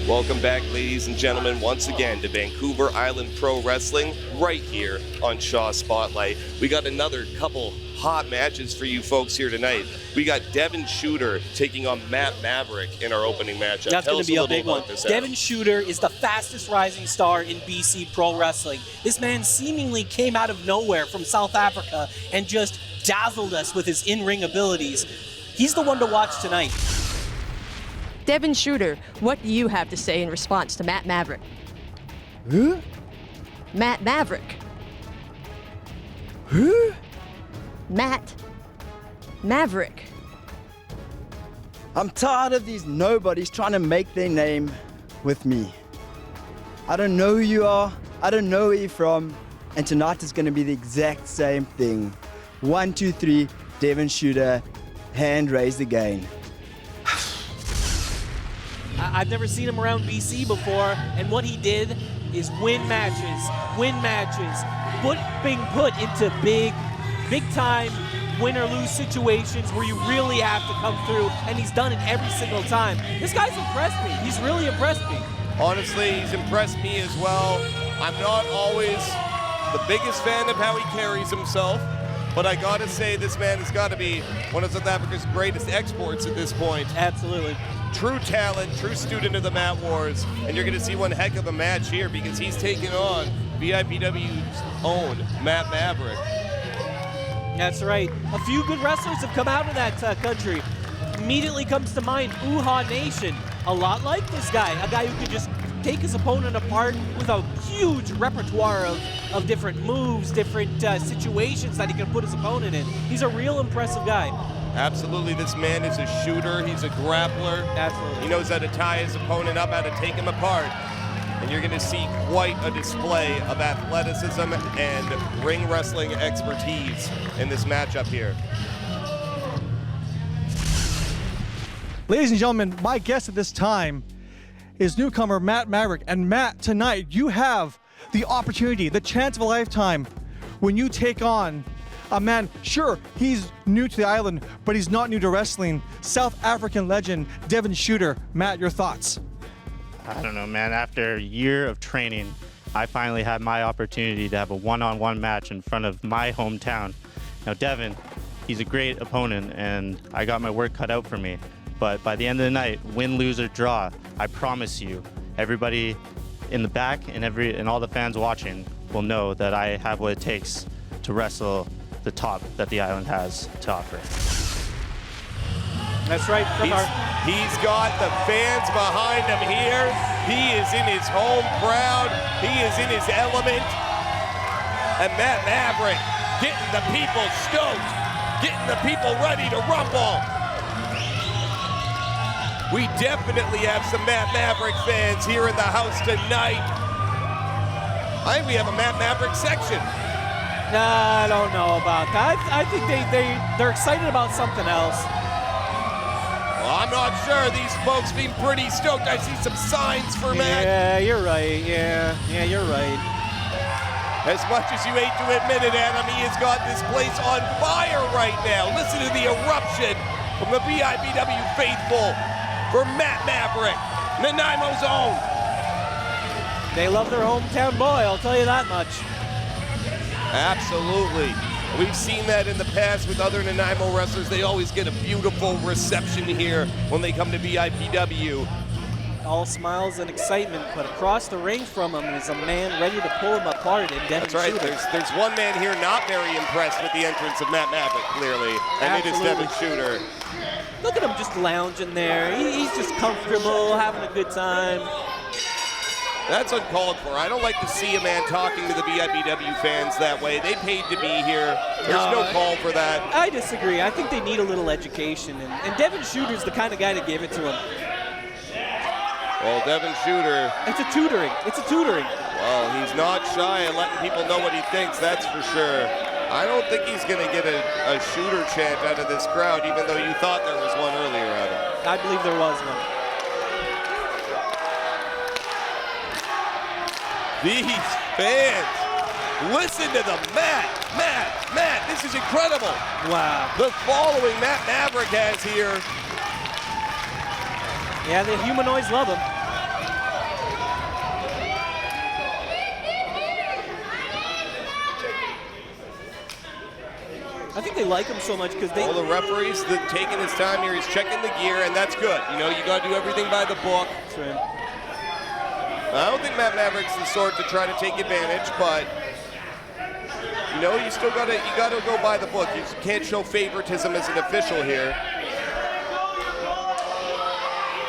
Welcome back, ladies and gentlemen, once again to Vancouver Island Pro Wrestling, right here on Shaw Spotlight. We got another couple hot matches for you folks here tonight. We got Devon Shooter taking on Matt Maverick in our opening matchup. That's going to be a big one. Devon Shooter is the fastest rising star in BC Pro Wrestling. This man seemingly came out of nowhere from South Africa and just dazzled us with his in-ring abilities. He's the one to watch tonight. Devon Shooter, what do you have to say in response to Matt Maverick? Who? Matt Maverick. Who? Matt Maverick. I'm tired of these nobodies trying to make their name with me. I don't know who you are, I don't know where you're from, and tonight is going to be the exact same thing. 1, 2, 3, Devon Shooter, hand raised again. I've never seen him around BC before, and what he did is win matches, being put into big time win or lose situations where you really have to come through, and he's done it every single time. This guy's impressed me. He's really impressed me. Honestly, he's impressed me as well. I'm not always the biggest fan of how he carries himself, but I gotta say this man has got to be one of South Africa's greatest exports at this point. Absolutely. True talent, true student of the Mat Wars, and you're going to see one heck of a match here because he's taking on VIPW's own Matt Maverick. That's right. A few good wrestlers have come out of that country. Immediately comes to mind Uha Nation. A lot like this guy, a guy who could just take his opponent apart with a huge repertoire of different moves, different situations that he can put his opponent in. He's a real impressive guy. Absolutely, this man is a shooter, he's a grappler. Absolutely. He knows how to tie his opponent up, how to take him apart. And you're gonna see quite a display of athleticism and ring wrestling expertise in this matchup here. Ladies and gentlemen, my guest at this time is newcomer Matt Maverick. And Matt, tonight you have the opportunity, the chance of a lifetime when you take on a man, sure, he's new to the island, but he's not new to wrestling. South African legend, Devon Shooter. Matt, your thoughts? I don't know, man. After a year of training, I finally had my opportunity to have a one-on-one match in front of my hometown. Now, Devon, he's a great opponent, and I got my work cut out for me. But by the end of the night, win, lose, or draw, I promise you, everybody in the back and all the fans watching will know that I have what it takes to wrestle the top that the island has to offer. That's right. He's got the fans behind him here. He is in his home crowd. He is in his element. And Matt Maverick getting the people stoked, getting the people ready to rumble. We definitely have some Matt Maverick fans here in the house tonight. I think we have a Matt Maverick section. I don't know about that. I think they're excited about something else. Well, I'm not sure. These folks seem pretty stoked. I see some signs for Matt. Yeah, you're right. Yeah, you're right. As much as you hate to admit it, Adam, he has got this place on fire right now. Listen to the eruption from the VIPW faithful for Matt Maverick, Nanaimo's own. They love their hometown boy, I'll tell you that much. Absolutely. We've seen that in the past with other Nanaimo wrestlers. They always get a beautiful reception here when they come to VIPW. All smiles and excitement, but across the ring from him is a man ready to pull him apart in Devon That's right. Shooter. There's one man here not very impressed with the entrance of Matt Maverick, clearly, and Absolutely. it is Devon Shooter. Look at him just lounging there. He's just comfortable, having a good time. That's uncalled for. I don't like to see a man talking to the VIPW fans that way. They paid to be here. There's no call for that. I disagree. I think they need a little education, and Devon Shooter's the kind of guy to give it to him. Well, Devon Shooter. It's a tutoring. Well, he's not shy of letting people know what he thinks, that's for sure. I don't think he's going to get a shooter chant out of this crowd, even though you thought there was one earlier, Adam. I believe there was one. These fans, listen to the Matt, this is incredible. Wow. The following Matt Maverick has here. Yeah, the humanoids love him. I think they like him so much because they. All the referees taking his time here. He's checking the gear, and that's good. You know, you got to do everything by the book. That's right. I don't think Matt Maverick's the sort to try to take advantage, but you know, you still gotta go by the book. You can't show favoritism as an official here.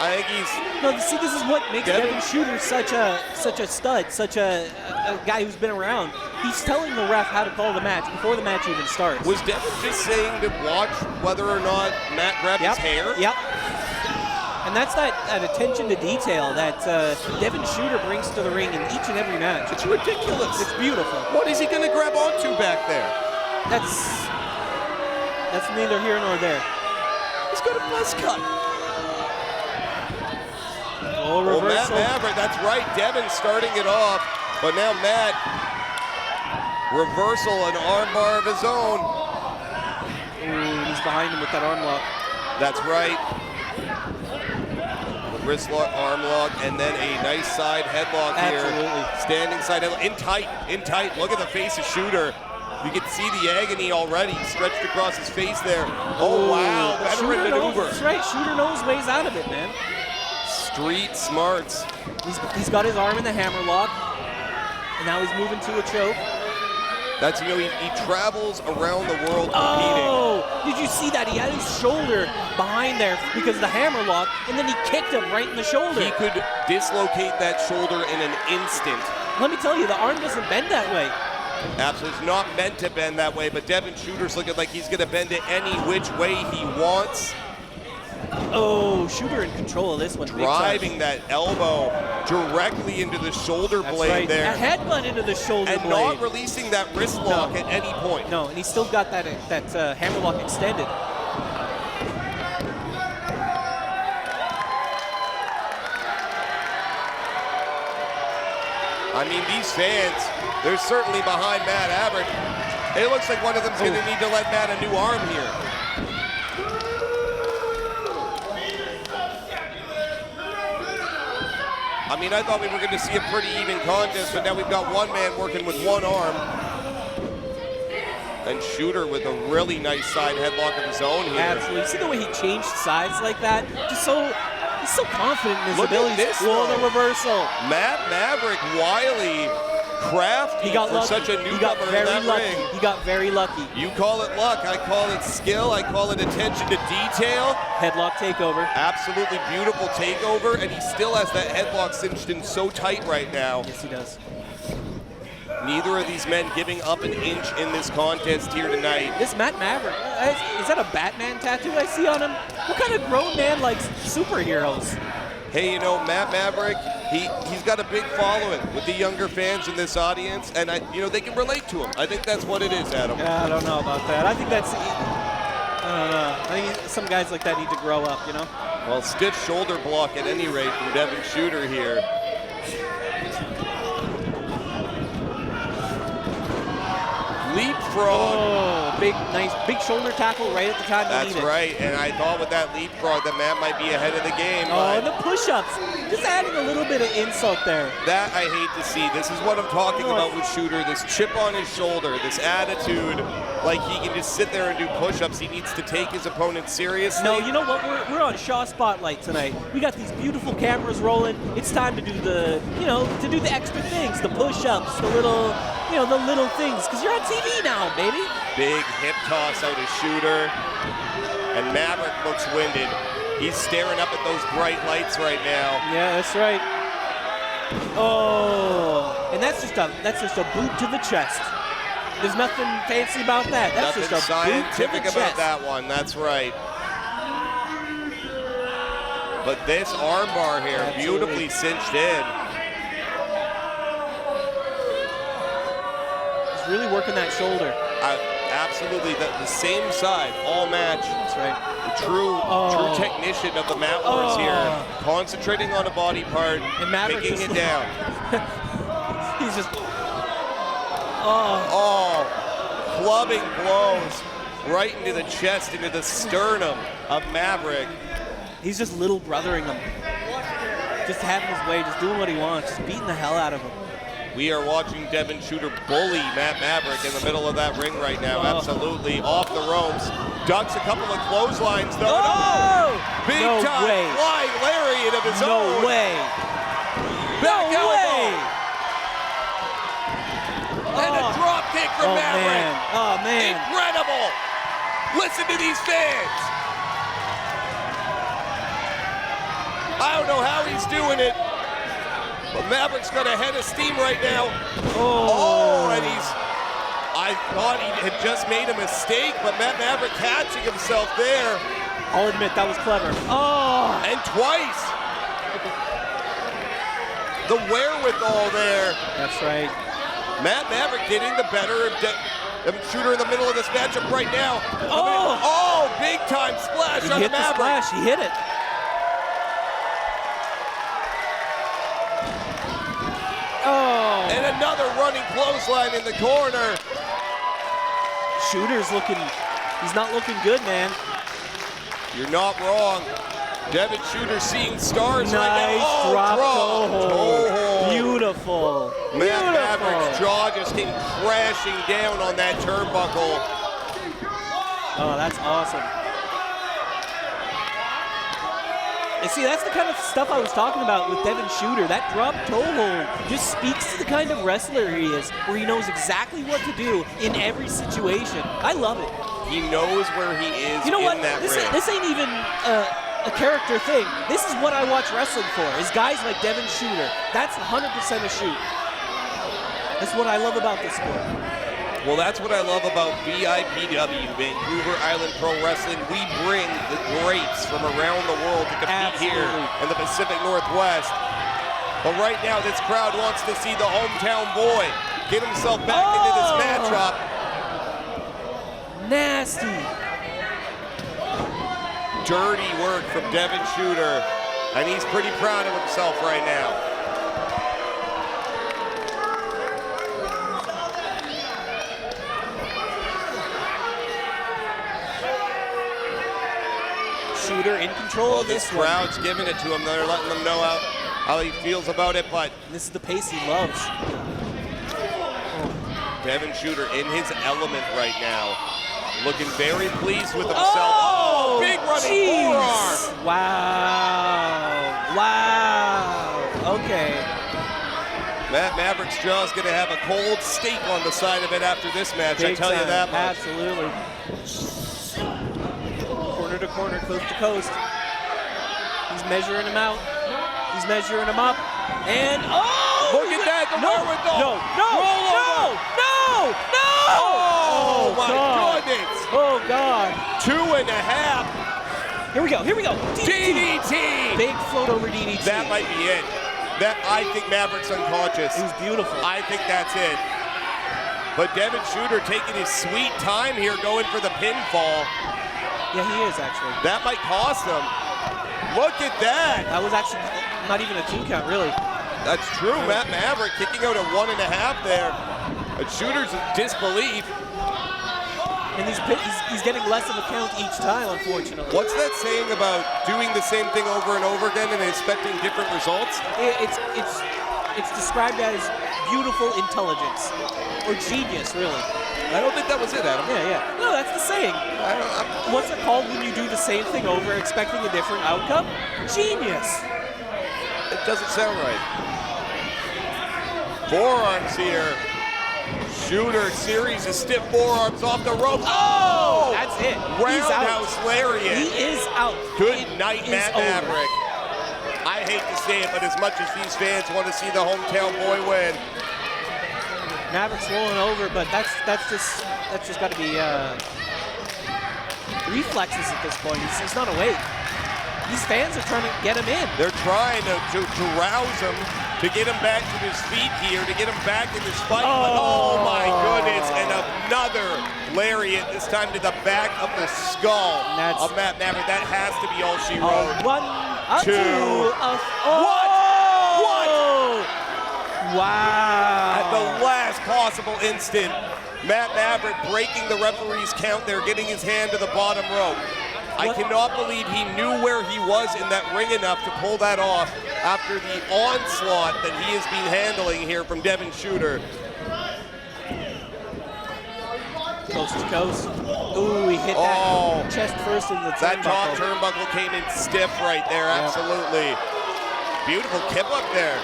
I think he's. No, see, this is what makes Devon Shooter such a stud, such a guy who's been around. He's telling the ref how to call the match before the match even starts. Was Devon just saying to watch whether or not Matt grabbed his hair? Yep. And that's that attention to detail that Devon Shooter brings to the ring in each and every match. It's ridiculous. It's beautiful. What is he going to grab onto back there? That's neither here nor there. He's got a buzz cut. Oh, reversal. Matt Maverick, that's right. Devon starting it off, but now Matt, reversal, an armbar of his own. Ooh, he's behind him with that arm lock. That's right. The wrist lock, arm lock, and then a nice side headlock here. Absolutely. Standing side headlock, in tight. Look at the face of Shooter. You can see the agony already stretched across his face there. Oh, wow, veteran maneuver. That's right, Shooter knows ways out of it, man. Street smarts. He's got his arm in the hammer lock, and now he's moving to a choke. That's, you know, he travels around the world competing. Oh, did you see that? He had his shoulder behind there because of the hammer lock, and then he kicked him right in the shoulder. He could dislocate that shoulder in an instant. Let me tell you, the arm doesn't bend that way. Absolutely, it's not meant to bend that way, but Devon Shooter's looking like he's going to bend it any which way he wants. Oh, Shooter in control of this one. Driving that elbow directly into the shoulder blade right. there. A headbutt into the shoulder and blade. not releasing that wrist lock at any point. No, and he's still got that hammer lock extended. I mean, these fans, they're certainly behind Matt Maverick. It looks like one of them's going to need to let Matt a new arm here. I mean, I thought we were going to see a pretty even contest, but now we've got one man working with one arm. And Shooter with a really nice side headlock of his own here. Absolutely. See the way he changed sides like that? He's so confident in his Look abilities. at this, Whoa, though. the reversal. Matt Maverick, wily, crafty He got for lucky. such a He newcomer got in very that lucky. ring. He got very lucky. You call it luck, I call it skill, I call it attention to detail. Headlock takeover. Absolutely beautiful takeover, and he still has that headlock cinched in so tight right now. Yes, he does. Neither of these men giving up an inch in this contest here tonight. This Matt Maverick, is that a Batman tattoo I see on him? What kind of grown man likes superheroes? Hey, you know, Matt Maverick, he's got a big following with the younger fans in this audience, and they can relate to him. I think that's what it is, Adam. Yeah, I don't know about that. I think I don't know. I think some guys like that need to grow up, you know? Well, stiff shoulder block at any rate from Devon Shooter here. Leapfrog. Oh, big shoulder tackle right at the time you need it. That's right, and I thought with that leapfrog that Matt might be ahead of the game. Oh, and the push-ups. Just adding a little bit of insult there. That I hate to see. This is what I'm talking about with Shooter, this chip on his shoulder, this attitude, like he can just sit there and do push-ups. He needs to take his opponent seriously. No, you know what? We're on Shaw Spotlight tonight. We got these beautiful cameras rolling. It's time to do the extra things, the push-ups, the little things, because you're on TV now, baby. Big hip toss out of Shooter, and Maverick looks winded. He's staring up at those bright lights right now. Yeah, that's right. Oh, and that's just a boot to the chest. There's nothing fancy about that. That's Nothing just a scientific boot to the about chest. that one. That's right. But this armbar here, Absolutely. beautifully cinched in. He's really working that shoulder. Absolutely, the same side, all match. That's right. The true technician of the mat works here, concentrating on a body part, And Maverick picking just it down. He's just clubbing blows right into the chest, into the sternum of Maverick. He's just little brothering him. Just having his way, just doing what he wants, just beating the hell out of him. We are watching Devon Shooter bully Matt Maverick in the middle of that ring right now. Absolutely off the ropes. Ducks a couple of clotheslines though. Oh! Big No time way. flying lariat of his own. No way. Back No elbow. way. And a drop kick from Oh, Maverick. man. Oh, man. Incredible. Listen to these fans. I don't know how he's doing it, but Maverick's got a head of steam right now. Oh, and I thought he had just made a mistake, but Matt Maverick catching himself there. I'll admit, that was clever. Oh! And twice. The wherewithal there. That's right. Matt Maverick getting the better of Devon Shooter in the middle of this matchup right now. Oh, big time splash He on hit the Maverick. splash. He hit it. Oh! And another running clothesline in the corner. Shooter's looking, he's not looking good, man. You're not wrong. Devon Shooter seeing stars right now. Nice Oh, drop toe toe hold. hold. Beautiful. Matt Maverick's jaw just came crashing down on that turnbuckle. Oh, that's awesome. And see, that's the kind of stuff I was talking about with Devon Shooter. That drop toe hold just speaks to the kind of wrestler he is, where he knows exactly what to do in every situation. I love it. He knows where he is You know what? in that This ring. ain't even a character thing. This is what I watch wrestling for, is guys like Devon Shooter. That's 100% a shoot. That's what I love about this sport. Well, that's what I love about VIPW, Vancouver Island Pro Wrestling. We bring the greats from around the world to compete here in the Pacific Northwest. But right now, this crowd wants to see the hometown boy get himself back into this matchup. Nasty. Dirty work from Devon Shooter, and he's pretty proud of himself right now. Shooter in control of This this one. crowd's giving it to him. They're letting them know how he feels about it, but This is the pace he loves. Devon Shooter in his element right now. Looking very pleased with himself. Oh, big running forearm. Wow. Wow. Okay. Matt Maverick's jaw is going to have a cold steak on the side of it after this match, I Big tell you time. that much. Absolutely. Corner to corner, coast to coast. He's measuring him out. He's measuring him up. And, Look at that, the wherewithal. No. Oh, my God. goodness. Oh, God. 2.5. Here we go. DDT. Big float over DDT. That might be it. I think Maverick's unconscious. It was beautiful. I think that's it. But Devon Shooter taking his sweet time here going for the pinfall. Yeah, he is, actually. That might cost him. Look at that. That was actually not even a 2 count, really. That's true. Matt Maverick kicking out at 1.5 there. But Shooter's in disbelief. And he's getting less of a count each time, unfortunately. What's that saying about doing the same thing over and over again and expecting different results? It's described as beautiful intelligence, or genius, really. I don't think that was it, Adam. Yeah. No, that's the saying. What's it called when you do the same thing over, expecting a different outcome? Genius. It doesn't sound right. Forearms here. Shooter, series of stiff forearms off the rope. Oh! That's it. Roundhouse lariat. He is out. Good It night, is Matt over. Maverick. I hate to say it, but as much as these fans want to see the hometown boy win, Maverick's rolling over, but that's just got to be reflexes at this point. He's not awake. These fans are trying to get him in. they're trying to rouse him, to get him back to his feet here, to get him back in this fight. But, oh my goodness, and another lariat, this time to the back of the skull of Matt Maverick. That has to be all she wrote. Two. What? Wow. At the last possible instant, Matt Maverick breaking the referee's count there, getting his hand to the bottom rope. I cannot believe he knew where he was in that ring enough to pull that off after the onslaught that he has been handling here from Devon Shooter. Coast to coast. Ooh, he hit that chest first in the turnbuckle. That top turnbuckle came in stiff right there, absolutely. Beautiful kip up there.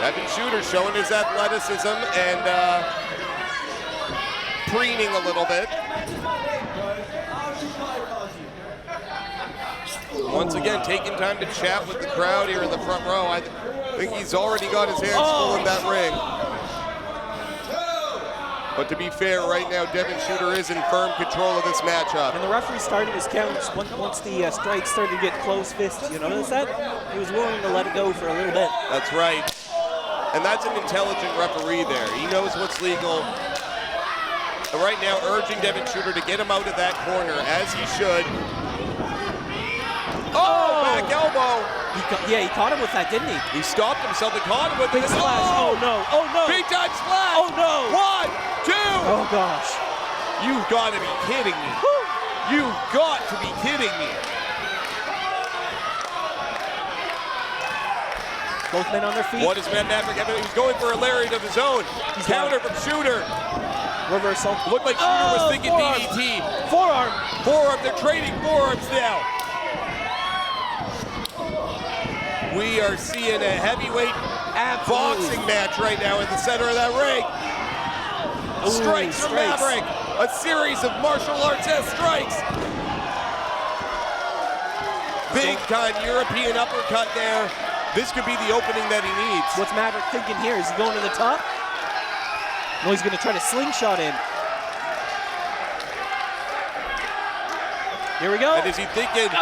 Devon Shooter showing his athleticism and preening a little bit. Once again, taking time to chat with the crowd here in the front row. I think he's already got his hands full in that ring. But to be fair, right now, Devon Shooter is in firm control of this matchup. And the referee started his counts once the strikes started to get closed fists. You notice that? He was willing to let it go for a little bit. That's right. And that's an intelligent referee there. He knows what's legal. And right now, urging Devon Shooter to get him out of that corner, as he should. Oh, back elbow. He caught him with that, didn't he? He stopped himself and caught him with Big it. splash. Oh, no. Oh, no. Big time splash. Oh, no. 1, 2. Oh, gosh. You've got to be kidding me. You've got to be kidding me. Both men on their feet. What does Matt Maverick have? He's going for a lariat of his own. Counter from Shooter. Reversal. Looked like Shooter was thinking forearm. DDT. Forearm. Forearm. They're trading forearms now. We are seeing a heavyweight boxing match right now in the center of that ring. Strikes from Maverick. A series of martial arts-esque strikes. Big time European uppercut there. This could be the opening that he needs. What's Maverick thinking here? Is he going to the top? No, he's going to try to slingshot in. Here we go. And is he thinking,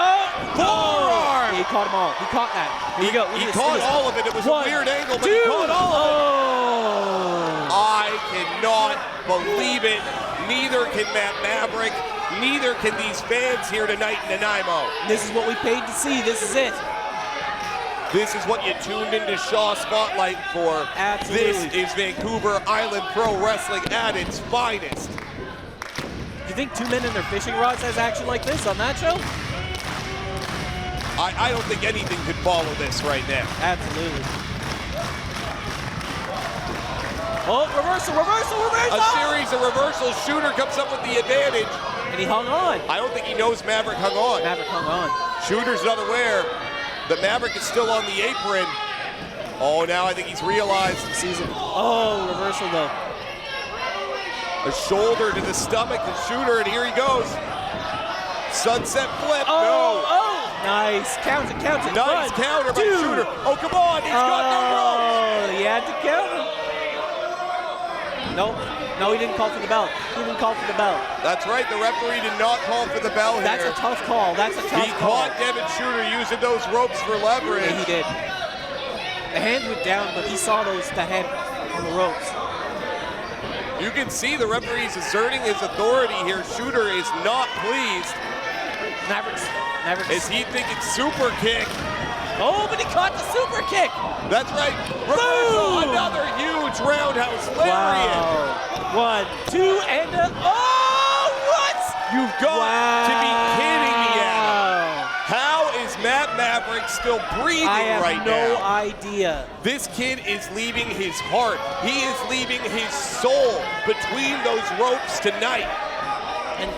forearm! He caught them all. He caught that. Here we go. He caught all of it. It was a weird angle, but he caught all of it. I cannot believe it. Neither can Matt Maverick. Neither can these fans here tonight in Nanaimo. This is what we paid to see. This is it. This is what you tuned into Shaw Spotlight for. Absolutely. This is Vancouver Island Pro Wrestling at its finest. You think two men in their fishing rods has action like this on that show? I don't think anything could follow this right now. Absolutely. Oh, reversal. A series of reversals. Shooter comes up with the advantage. And he hung on. I don't think he knows Maverick hung on. Maverick hung on. Shooter's not aware that Maverick is still on the apron. Oh, now I think he's realized. He sees it. Oh, reversal though. A shoulder to the stomach of Shooter, and here he goes. Sunset flip. Oh, nice. Counts it. Nice counter by Shooter. Oh, come on. He's got no rope. Oh, he had to counter. No, he didn't call for the bell. That's right. The referee did not call for the bell here. That's a tough call. He caught Devon Shooter using those ropes for leverage. Yeah, he did. The hand went down, but he saw the hand on the ropes. You can see the referee's asserting his authority here. Shooter is not pleased. Mavericks. Is he thinking super kick? Oh, but he caught the super kick. That's right. Reversal. Another huge roundhouse lariat. Wow. 1, 2, and what? You've got to be kidding me, Adam. How is Matt Maverick still breathing right now? I have no idea. This kid is leaving his heart. He is leaving his soul between those ropes tonight. And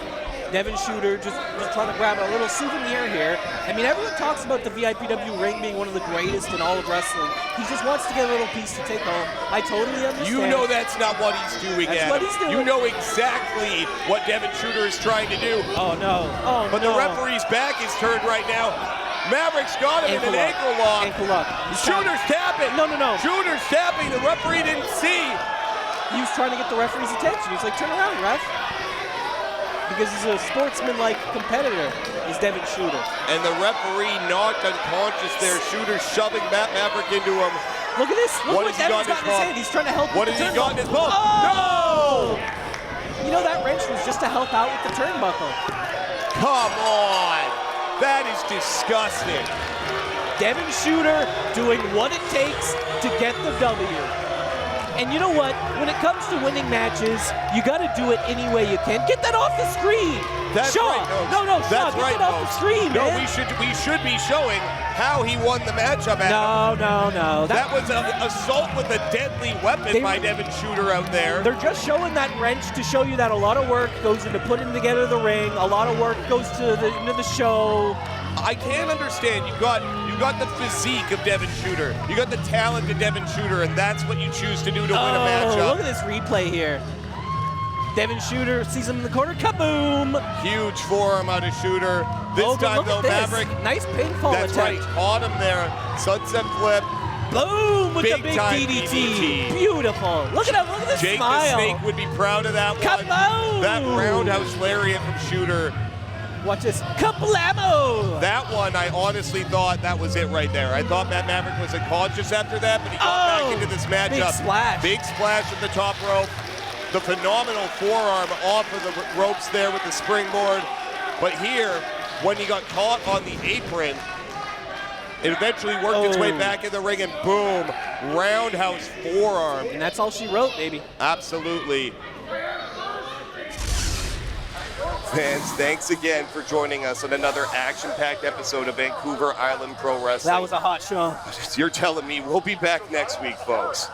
Devon Shooter just trying to grab a little souvenir here. I mean, everyone talks about the VIPW ring being one of the greatest in all of wrestling. He just wants to get a little piece to take home. I totally understand. You know that's not what he's doing, That's Adam. what he's doing. You know exactly what Devon Shooter is trying to do. Oh, no. But the referee's back is turned right now. Maverick's got him in an ankle lock. Ankle lock. Shooter's tapping. No. Shooter's tapping. The referee didn't see. He was trying to get the referee's attention. He's like, turn around, ref. Because he's a sportsman-like competitor, is Devon Shooter. And the referee knocked unconscious there. Shooter shoving Matt Maverick into him. Look at this. Look what got Devon's got in his hand. He's trying to help What with has the he got in his turnbuckle. palm? Oh! No! You know, that wrench was just to help out with the turnbuckle. Come on. That is disgusting. Devon Shooter doing what it takes to get the W. And you know what? when it comes to winning matches, you got to do it any way you can. Get that off the screen. That's Shaw. right, folks. No, Shaw, That's get right, that off the folks. screen, No, man. we should be showing how he won the matchup. Adam. No. That was an assault with a deadly weapon by Devon Shooter out there. They're just showing that wrench to show you that a lot of work goes into putting together the ring. A lot of work goes into the show. I can't understand. You got the physique of Devon Shooter. You got the talent of Devon Shooter, and that's what you choose to do to win a matchup. Look at this replay here. Devon Shooter sees him in the corner. Kaboom! Huge forearm out of Shooter. This But time, look though, at this. Maverick. Nice pinfall That's attempt. right. Caught him there. Sunset flip. Boom with the big Big-time DDT. DDT. Beautiful. Look at him. Look at this Jake smile. the Snake would be proud of that one. Kaboom! That roundhouse lariat from Shooter. Watch this. Kablamo! That one, I honestly thought that was it right there. I thought Matt Maverick was unconscious after that, but he got back into this matchup. Big splash. Big splash at the top rope. The phenomenal forearm off of the ropes there with the springboard. But here, when he got caught on the apron, it eventually worked its way back in the ring, and boom, roundhouse forearm. And that's all she wrote, baby. Absolutely. Fans, thanks again for joining us on another action-packed episode of Vancouver Island Pro Wrestling. That was a hot show. You're telling me we'll be back next week, folks.